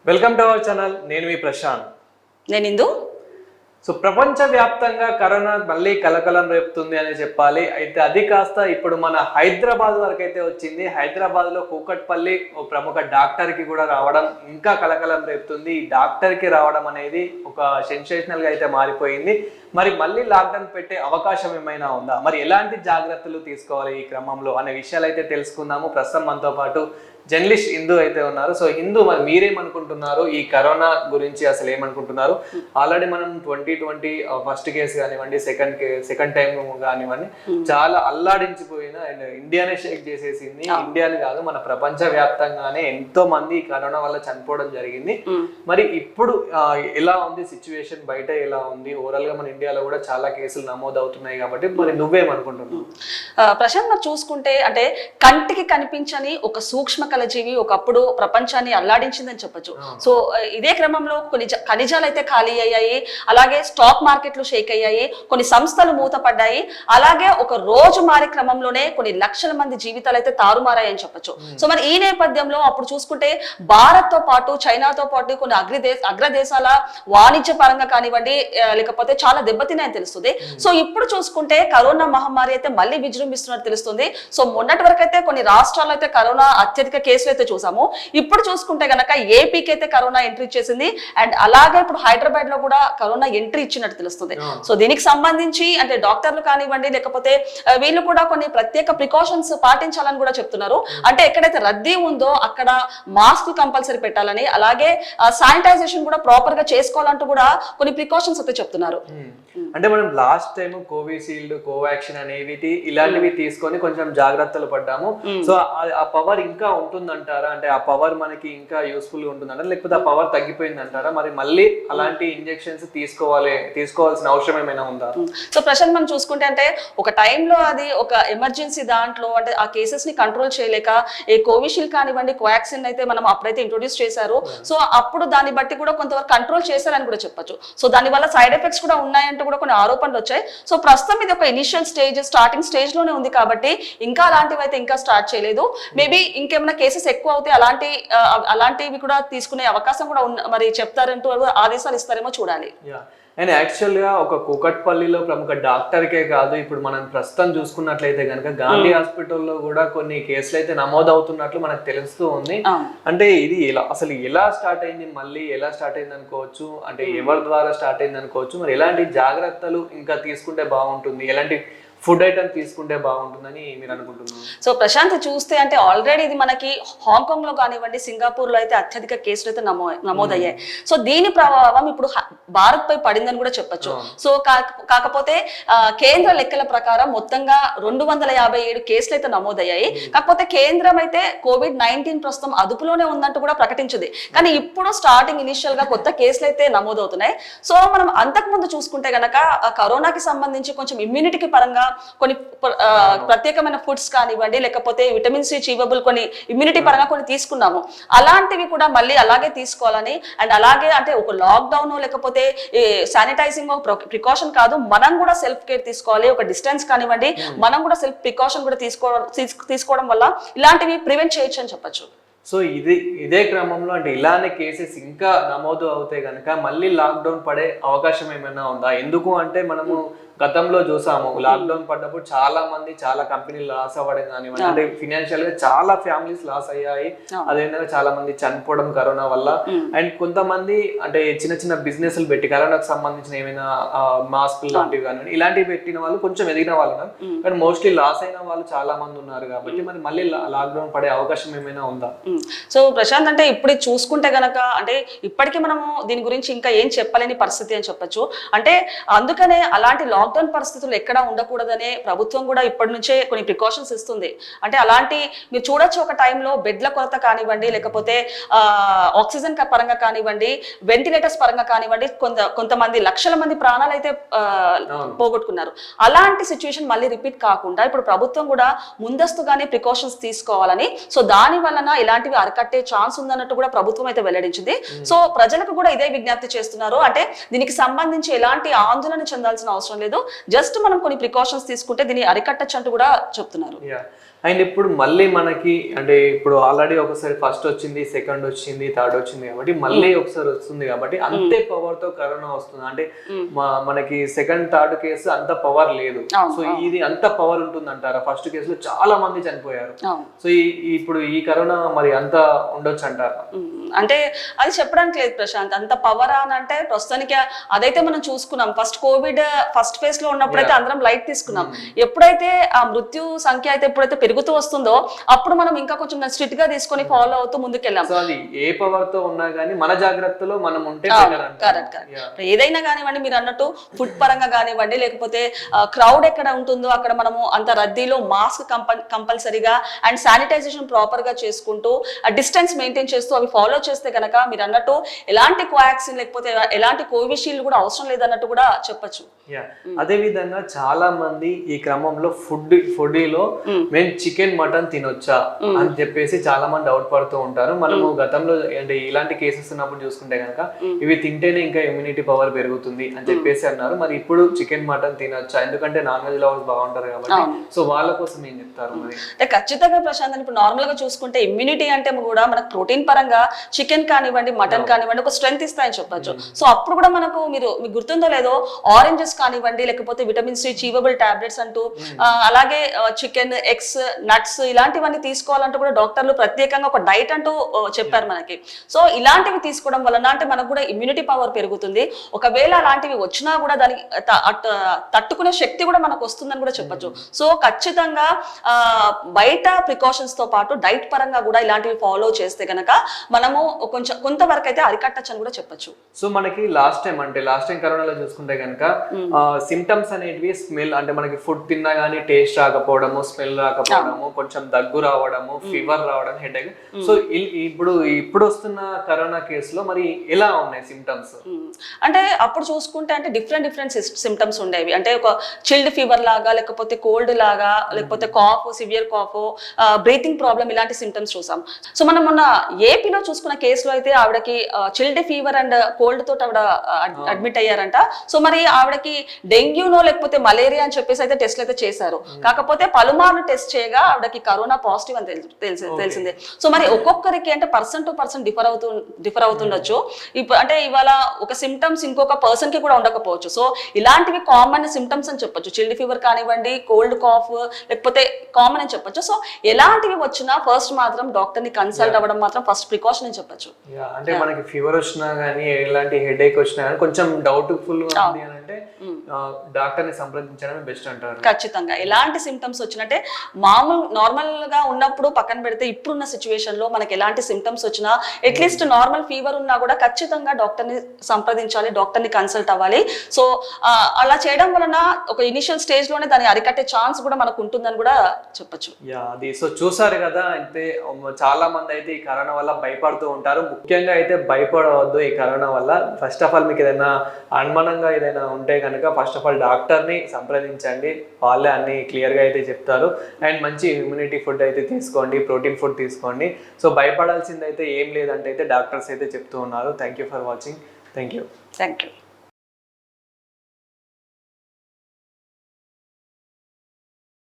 Welcome to our channel. నేను మీ ప్రశాంత్. నేను ఇందు. So ప్రపంచవ్యాప్తంగా కరోనా మళ్ళీ కలకలం రేపుతుంది అని చెప్పాలి. అయితే అది కాస్త ఇప్పుడు మన హైదరాబాద్ వరకు అయితే వచ్చింది. హైదరాబాద్ లో కూకట్పల్లి ఓ ప్రముఖ డాక్టర్ కి కూడా రావడం ఇంకా కలకలం రేపుతుంది. ఈ డాక్టర్ కి రావడం అనేది ఒక సెన్సేషనల్ గా అయితే మారిపోయింది. మరి మళ్ళీ లాక్డౌన్ పెట్టే అవకాశం ఏమైనా ఉందా, మరి ఎలాంటి జాగ్రత్తలు తీసుకోవాలి ఈ క్రమంలో అనే విషయాలు అయితే తెలుసుకుందాము. ప్రస్తుతం మనతో పాటు జర్నలిస్ట్ హిందూ అయితే ఉన్నారు. సో హిందూ, మరి మీరేమనుకుంటున్నారు ఈ కరోనా గురించి, అసలు ఏమనుకుంటున్నారు? ఆల్రెడీ మనం 2020 ఫస్ట్ కేసు కానివ్వండి, సెకండ్ టైం కానివ్వండి, చాలా అల్లాడించిపోయిన అండ్ ఇండియానే షేక్ చేసేసింది. ఇండియాని కాదు, మన ప్రపంచ వ్యాప్తంగానే ఎంతో మంది కరోనా వల్ల చనిపోవడం జరిగింది. మరి ఇప్పుడు ఎలా ఉంది సిచ్యువేషన్, బయట ఎలా ఉంది? ఓవరాల్ గా మన ఇండియాలో కూడా చాలా కేసులు నమోదు అవుతున్నాయి కాబట్టి మరి నువ్వేమనుకుంటున్నావు? ప్రశాంత్, మరి చూసుకుంటే అంటే కంటికి కనిపించని ఒక సూక్ష్మ జీవి ఒకప్పుడు ప్రపంచాన్ని అల్లాడించిందని చెప్పొచ్చు. సో ఇదే క్రమంలో కొన్ని ఖనిజాలు అయితే ఖాళీ అయ్యాయి, అలాగే స్టాక్ మార్కెట్లు షేక్ అయ్యాయి, కొన్ని సంస్థలు మూతపడ్డాయి, అలాగే ఒక రోజు మారే క్రమంలోనే కొన్ని లక్షల మంది జీవితాలు అయితే తారుమారాయని చెప్పొచ్చు. సో మరి ఈ నేపథ్యంలో అప్పుడు చూసుకుంటే భారత్ తో పాటు చైనాతో పాటు కొన్ని అగ్రదేశాల వాణిజ్య పరంగా కానివ్వండి, లేకపోతే చాలా దెబ్బతిన్నాయని తెలుస్తుంది. సో ఇప్పుడు చూసుకుంటే కరోనా మహమ్మారి అయితే మళ్ళీ విజృంభిస్తున్నట్టు తెలుస్తుంది. సో మొన్నటి వరకు అయితే కొన్ని రాష్ట్రాల్లో అయితే కరోనా అత్యధిక కేసులు అయితే చూసాము. ఇప్పుడు చూసుకుంటే గనక ఏపీకి అయితే కరోనా ఎంట్రీ చేసింది, అండ్ అలాగే ఇప్పుడు హైదరాబాద్ లో కూడా కరోనా ఎంట్రీ ఇచ్చినట్టు తెలుస్తుంది. సో దీనికి సంబంధించి అంటే డాక్టర్లు కానివ్వండి, లేకపోతే వీళ్ళు కూడా కొన్ని ప్రత్యేక ప్రికాషన్స్ పాటించాలని కూడా చెప్తున్నారు. అంటే ఎక్కడైతే రద్దీ ఉందో అక్కడ మాస్క్ కంపల్సరీ పెట్టాలని, అలాగే శానిటైజేషన్ కూడా ప్రాపర్ గా చేసుకోవాలంటూ కూడా కొన్ని ప్రికాషన్స్ అయితే చెప్తున్నారు. అంటే మనం లాస్ట్ టైం కోవిషీల్డ్, కోవాక్సిన్ అనేవి ఇలాంటివి తీసుకొని కొంచెం జాగ్రత్తలు పడ్డాము. సో ఆ పవర్ ఇంకా ఉంటుందంటారా? అంటే ఆ పవర్ మనకి ఇంకా యూస్ఫుల్ గా ఉంటుందంటారా, లేకపోతే ఆ పవర్ తగ్గిపోయింది అంటారా? మరి మళ్ళీ అలాంటి ఇంజెక్షన్స్ తీసుకోవాల్సిన అవసరం ఏమైనా ఉందా? సో ప్రశాంత్, మనం చూసుకుంటే అంటే ఒక టైంలో అది ఒక ఎమర్జెన్సీ దాంట్లో అంటే ఆ కేసెస్ ని కంట్రోల్ చేయలేక ఈ కోవిషీల్డ్ కానివ్వండి, కోవాక్సిన్ అయితే మనం అప్పుడైతే ఇంట్రొడ్యూస్ చేశారు. సో అప్పుడు దాన్ని బట్టి కూడా కొంతవరకు కంట్రోల్ చేశారని కూడా చెప్పొచ్చు. సో దాని వల్ల సైడ్ ఎఫెక్ట్స్ కూడా ఉన్నాయంటూ కూడా కొన్ని ఆరోపణలు వచ్చాయి. సో ప్రస్తుతం ఇది ఒక ఇనిషియల్ స్టార్టింగ్ స్టేజ్ లోనే ఉంది కాబట్టి ఇంకా అలాంటివి అయితే ఇంకా స్టార్ట్ చేయలేదు. మేబీ ఇంకేమైనా కేసెస్ ఎక్కువ అవుతే అలాంటివి కూడా తీసుకునే అవకాశం కూడా మరి చెప్తారంటూ ఆదేశాలు ఇస్తారేమో చూడాలి. అండ్ యాక్చువల్ గా ఒక కూకట్పల్లిలో ప్రముఖ డాక్టర్కే కాదు, ఇప్పుడు మనం ప్రస్తుతం చూసుకున్నట్లయితే కనుక గాంధీ హాస్పిటల్లో కూడా కొన్ని కేసులు అయితే నమోదు అవుతున్నట్లు మనకు తెలుస్తూ ఉంది. అంటే ఇది అసలు ఎలా స్టార్ట్ అయింది, మళ్ళీ ఎలా స్టార్ట్ అయింది అనుకోవచ్చు, అంటే ఎవరి ద్వారా స్టార్ట్ అయింది అనుకోవచ్చు, మరి ఎలాంటి జాగ్రత్తలు ఇంకా తీసుకుంటే బాగుంటుంది, ఎలాంటి ఫుడ్ ఐటమ్ తీసుకుంటే బాగుంటుందని మీరు అనుకుంటున్నారు? సో ప్రశాంత్, చూస్తే అంటే ఆల్రెడీ ఇది మనకి హాంకాంగ్ లో కానివ్వండి, సింగపూర్ లో అయితే అత్యధిక కేసులు అయితే నమోదయ్యాయి. సో దీని ప్రభావం ఇప్పుడు భారత్ పై పడిందని కూడా చెప్పొచ్చు. సో కాకపోతే కేంద్ర లెక్కల ప్రకారం మొత్తంగా 257 కేసులు అయితే నమోదయ్యాయి. కాకపోతే కేంద్రం అయితే COVID-19 ప్రస్తుతం అదుపులోనే ఉందంటూ కూడా ప్రకటించింది. కానీ ఇప్పుడు స్టార్టింగ్ ఇనిషియల్ గా కొత్త కేసులు అయితే నమోదవుతున్నాయి. సో మనం అంతకు ముందు చూసుకుంటే గనక కరోనాకి సంబంధించి కొంచెం ఇమ్యూనిటీకి పరంగా కొన్ని ప్రత్యేకమైన ఫుడ్స్ కానివ్వండి, లేకపోతే విటమిన్ సి చీవబుల్ కొన్ని ఇమ్యూనిటీ పరంగా కొన్ని తీసుకున్నాము. అలాంటివి కూడా మళ్ళీ అలాగే తీసుకోవాలని, అండ్ అలాగే అంటే ఒక లాక్డౌన్ లేకపోతే శానిటైజింగ్ ప్రికాషన్ కాదు, మనం కూడా సెల్ఫ్ కేర్ తీసుకోవాలి. ఒక డిస్టెన్స్ కానివ్వండి, మనం కూడా సెల్ఫ్ ప్రికాషన్ కూడా తీసుకోవడం వల్ల ఇలాంటివి ప్రివెంట్ చేయొచ్చు అని చెప్పొచ్చు. సో ఇదే క్రమంలో అంటే ఇలానే కేసెస్ ఇంకా నమోదు అవుతే కనుక మళ్ళీ లాక్డౌన్ పడే అవకాశం ఏమైనా ఉందా? ఎందుకు అంటే మనము గతంలో చూసాము, లాక్డౌన్ పడ్డప్పుడు చాలా కంపెనీలు లాస్ అవ్వడం కానివ్వండి, అంటే ఫినాన్షియల్ గా చాలా ఫ్యామిలీస్ లాస్ అయ్యాయి. అదేవిధంగా చాలా మంది చనిపోవడం కరోనా వల్ల. అండ్ కొంతమంది అంటే చిన్న బిజినెస్లు పెట్టి కరోనాకు సంబంధించిన ఏమైనా మాస్క్ లాంటివి కానివ్వండి, ఇలాంటివి పెట్టిన వాళ్ళు కొంచెం ఎదిగిన వాళ్ళు ఉన్నారు. కానీ మోస్ట్లీ లాస్ అయిన వాళ్ళు చాలా మంది ఉన్నారు. కాబట్టి మరి మళ్ళీ లాక్డౌన్ పడే అవకాశం ఏమైనా ఉందా? సో ప్రశాంత్, అంటే ఇప్పుడు చూసుకుంటే గనక అంటే ఇప్పటికీ మనము దీని గురించి ఇంకా ఏం చెప్పలేని పరిస్థితి అని చెప్పొచ్చు. అంటే అందుకనే అలాంటి లాక్డౌన్ పరిస్థితులు ఎక్కడా ఉండకూడదనే ప్రభుత్వం కూడా ఇప్పటి నుంచే కొన్ని ప్రికాషన్స్ ఇస్తుంది. అంటే అలాంటి మీరు చూడొచ్చు, ఒక టైంలో బెడ్ల కొరత కానివ్వండి, లేకపోతే ఆక్సిజన్ పరంగా కానివ్వండి, వెంటిలేటర్స్ పరంగా కానివ్వండి, కొంతమంది లక్షల మంది ప్రాణాలు అయితే పోగొట్టుకున్నారు. అలాంటి సిచ్యువేషన్ మళ్ళీ రిపీట్ కాకుండా ఇప్పుడు ప్రభుత్వం కూడా ముందస్తుగానే ప్రికాషన్స్ తీసుకోవాలని, సో దాని వలన ఇలాంటివి అరికట్టే ఛాన్స్ ఉందన్నట్టు కూడా ప్రభుత్వం అయితే వెల్లడించింది. సో ప్రజలకు కూడా ఇదే విజ్ఞప్తి చేస్తున్నారు. అంటే దీనికి సంబంధించి ఎలాంటి ఆందోళన చెందాల్సిన అవసరం లేదు, జస్ట్ మనం కొన్ని ప్రికాషన్స్ తీసుకుంటే దీన్ని అరికట్టచ్చు అంటూ కూడా చెప్తున్నారు. అండ్ ఇప్పుడు మళ్ళీ మనకి అంటే ఇప్పుడు ఆల్రెడీ ఒకసారి ఫస్ట్ వచ్చింది, సెకండ్ వచ్చింది, థర్డ్ వచ్చింది కాబట్టి మళ్ళీ ఒకసారి వస్తుంది కాబట్టి అంతే పవర్ తో కరోనా వస్తుంది. అంటే మనకి సెకండ్ థర్డ్ కేసు అంత పవర్ లేదు. సో ఇది అంత పవర్ ఉంటుంది అంటారా? ఫస్ట్ కేసులో చాలా మంది చనిపోయారు. సో ఇప్పుడు ఈ కరోనా మరి అంత ఉండొచ్చు అంటారా? అంటే అది చెప్పడానికి లేదు ప్రశాంత్, అంత పవర్ అని అంటే ప్రస్తుతానికి అదైతే మనం చూసుకున్నాం. ఫస్ట్ కోవిడ్ ఫస్ట్ ఫేజ్ లో ఉన్నప్పుడైతే అందరం లైట్ తీసుకున్నాం. ఎప్పుడైతే ఆ మృత్యు సంఖ్య అయితే ఎప్పుడైతే పెరుగుతూ వస్తుందో అప్పుడు మనం ఇంకా కొంచెం స్ట్రిక్ట్ గా తీసుకొని ఫాలో అవుతూ ముందుకెళ్ళాం. సో అది ఏ పవర్ తో ఉన్నా గానీ మన జాగ్రత్తలో మనం ఉంటే కరెక్ట్. ఏదైనా కానివ్వండి, మీరు అన్నట్టు ఫుడ్ పరంగా కానివ్వండి, లేకపోతే క్రౌడ్ ఎక్కడ ఉంటుందో అక్కడ మనము అంత రద్దీలో మాస్క్ కంపల్సరీగా అండ్ శానిటైజేషన్ ప్రాపర్ గా చేసుకుంటూ డిస్టెన్స్ మెయింటైన్ చేస్తూ అవి ఫాలో చేస్తే కనుక మీరు అన్నట్టు ఎలాంటి కోవాక్సిన్ లేకపోతే ఎలాంటి కోవిషీల్డ్ కూడా అవసరం లేదన్నట్టు కూడా చెప్పచ్చు. అదే విధంగా చాలా మంది ఈ క్రమంలో ఫుడ్లో మేము చికెన్ మటన్ తినొచ్చా అని చెప్పేసి చాలా మంది డౌట్ పడుతూ ఉంటారు. మనము గతంలో అంటే ఇలాంటి కేసెస్ ఉన్నప్పుడు చూసుకుంటే కనుక ఇవి తింటేనే ఇంకా ఇమ్యూనిటీ పవర్ పెరుగుతుంది అని చెప్పేసి అన్నారు. మరి ఇప్పుడు చికెన్ మటన్ తినొచ్చా? ఎందుకంటే నాన్ వెజ్ లవర్స్ బాగుంటారు కాబట్టి. సో వాళ్ళ కోసం ఏం చెప్తారు మరి? అంటే ఖచ్చితంగా ప్రశాంత్, ఇప్పుడు నార్మల్ గా చూసుకుంటే ఇమ్యూనిటీ అంటే కూడా మనకు ప్రోటీన్ పరంగా చికెన్ కానివ్వండి, మటన్ కానివ్వండి ఒక స్ట్రెంగ్త్ ఇస్తాయని చెప్పొచ్చు. సో అప్పుడు కూడా మనకు మీకు గుర్తుందో లేదో ఆరెంజెస్ కానివ్వండి, లేకపోతే విటమిన్ సి చీవబుల్ టాబ్లెట్స్ అంటూ అలాగే చికెన్, ఎగ్స్, నట్స్ ఇలాంటివన్నీ తీసుకోవాలంటూ కూడా డాక్టర్లు ప్రత్యేకంగా ఒక డైట్ అంటూ చెప్పారు మనకి. సో ఇలాంటివి తీసుకోవడం వలన అంటే మనకు కూడా ఇమ్యూనిటీ పవర్ పెరుగుతుంది. ఒకవేళ అలాంటివి వచ్చినా కూడా దానికి తట్టుకునే శక్తి కూడా మనకు వస్తుందని కూడా చెప్పొచ్చు. సో ఖచ్చితంగా బయట ప్రికాషన్స్ తో పాటు డైట్ పరంగా కూడా ఇలాంటివి ఫాలో చేస్తే గనక మనము కొంతవరకు అయితే అరికట్టచ్చు అని కూడా చెప్పొచ్చు. సో మనకి లాస్ట్ టైం కరోనాలో చూసుకుంటే కనుక సిమ్టమ్స్ అనేటివి స్మెల్, అంటే మనకి ఫుడ్ తిన్నా గానీ టేస్ట్ రాకపోవడము, స్మెల్ రాకపోవడము, కొంచెం దగ్గు రావడము, ఫీవర్ రావడం, హెడేక్. సో ఇప్పుడు వస్తున్న కరోనా కేసులో మరి ఎలా ఉన్నాయి సిమ్టమ్స్? అంటే అప్పుడు చూసుకుంటే అంటే డిఫరెంట్ సిమ్టమ్స్ ఉండేవి. అంటే ఒక చిల్డ్ ఫీవర్ లాగా, లేకపోతే కోల్డ్ లాగా, లేకపోతే cough, severe cough, breathing problem ఇలాంటి సిమ్టమ్స్ చూసాం. సో మనం మొన్న ఏపీలో చూసుకున్న కేసులో అయితే ఆవిడకి చిల్డ్ ఫీవర్ అండ్ కోల్డ్ తోటి ఆవిడ అడ్మిట్ అయ్యారంట. సో మరి ఆవిడకి డెంగ్యూనో లేకపోతే మలేరియా అని చెప్పేసి అయితే టెస్ట్లు అయితే చేశారు. కాకపోతే పలుమార్లు టెస్ట్ చేయగా ఆవిడకి కరోనా పాజిటివ్ అని తెలిసిందే. సో మరి ఒక్కొక్కరికి అంటే పర్సన్ టు పర్సన్ డిఫర్ అవుతుండొచ్చు. అంటే ఇవాళ ఒక సిమ్టమ్స్ ఇంకొక పర్సన్ కి కూడా ఉండకపోవచ్చు. సో ఇలాంటివి కామన్ సిమ్టమ్స్ అని చెప్పొచ్చు. చిల్డ్ ఫీవర్ కానివ్వండి, కోల్డ్ కాఫ్ లేకపోతే కామన్ అని చెప్పొచ్చు. సో ఎలాంటివి వచ్చినా ఫస్ట్ మాత్రం డాక్టర్ ని కన్సల్ట్ అవ్వడం మాత్రం ఫస్ట్ ప్రికాషన్ అని చెప్పొచ్చు. అంటే మనకి ఫీవర్ వచ్చినా గానీ, ఎలాంటి హెడేక్ వచ్చినా గానీ కొంచెం డౌట్ఫుల్ ఉంది అని అంటే డాక్టర్ ని సంప్రదించడమే బెస్ట్ అంటారు. ఖచ్చితంగా ఎలాంటి సిమ్టమ్స్ వచ్చినట్టే నార్మల్ గా ఉన్నప్పుడు పక్కన పెడితే ఇప్పుడున్న సిచ్యువేషన్ లో మనకి ఎలాంటి సిమ్టమ్స్ వచ్చినా అట్లీస్ట్ నార్మల్ ఫీవర్ ఉన్నా కూడా ఖచ్చితంగా డాక్టర్ ని సంప్రదించాలి, డాక్టర్ ని కన్సల్ట్ అవ్వాలి. సో అలా చేయడం వలన ఒక ఇనిషియల్ స్టేజ్ లోనే దాన్ని అరికట్టే ఛాన్స్ కూడా మనకు ఉంటుందని కూడా చెప్పొచ్చు. అది సో చూసారు కదా, అయితే చాలా మంది అయితే ఈ కరోనా వల్ల భయపడుతూ ఉంటారు. ముఖ్యంగా అయితే భయపడవద్దు ఈ కరోనా వల్ల. ఫస్ట్ ఆఫ్ ఆల్ మీకు ఏదైనా అనుమానంగా ఏదైనా ఉంటే కనుక ఫస్ట్ ఆఫ్ ఆల్ డాక్టర్ని సంప్రదించండి. వాళ్ళే అన్ని క్లియర్గా అయితే చెప్తారు. అండ్ మంచి ఇమ్యూనిటీ ఫుడ్ అయితే తీసుకోండి, ప్రోటీన్ ఫుడ్ తీసుకోండి. సో భయపడాల్సింది అయితే ఏం లేదంటే అయితే డాక్టర్స్ అయితే చెప్తూ ఉన్నారు. Thank you for watching. Thank you.